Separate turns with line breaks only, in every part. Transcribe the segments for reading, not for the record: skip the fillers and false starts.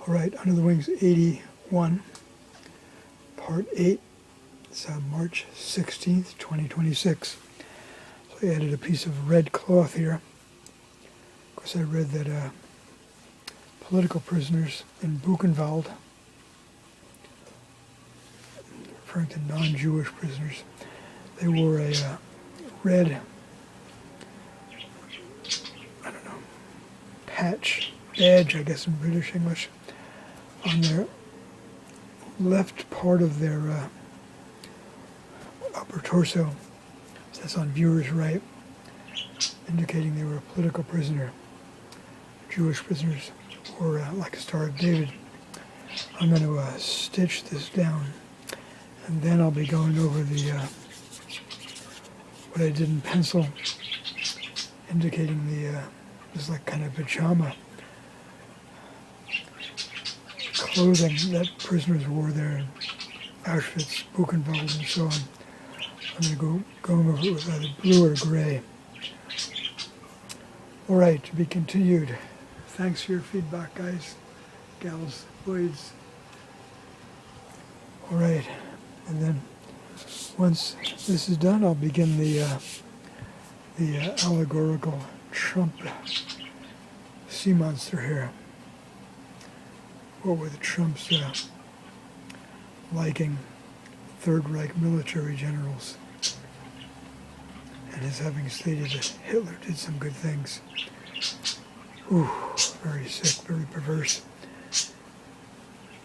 Alright, Under the Wings 81, Part 8. It's March 16th, 2026. So I added a piece of red cloth here. Of course, I read that political prisoners in Buchenwald, referring to non-Jewish prisoners, they wore a red, badge, I guess in British English, on their left part of their upper torso. So that's on viewer's right, indicating they were a political prisoner. Jewish prisoners wore like a Star of David. I'm going to stitch this down, and then I'll be going over the what I did in pencil, indicating the this like kind of pajama clothing that prisoners wore there in Auschwitz, Buchenwald, and so on. I'm going to go over it with either blue or gray. All right, to be continued. Thanks for your feedback, guys, gals, boys. All right, and then once this is done, I'll begin the allegorical Trump sea monster here. What were the Trump's liking Third Reich military generals, and his having stated that Hitler did some good things. Ooh, very sick, very perverse.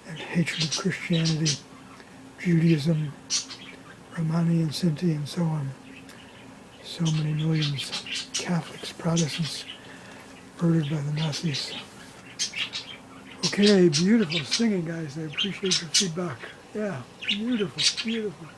And hatred of Christianity, Judaism, Romani and Sinti, and so on. So many millions, Catholics, Protestants, murdered by the Nazis. Okay, beautiful singing, guys. I appreciate your feedback. Yeah, beautiful, beautiful.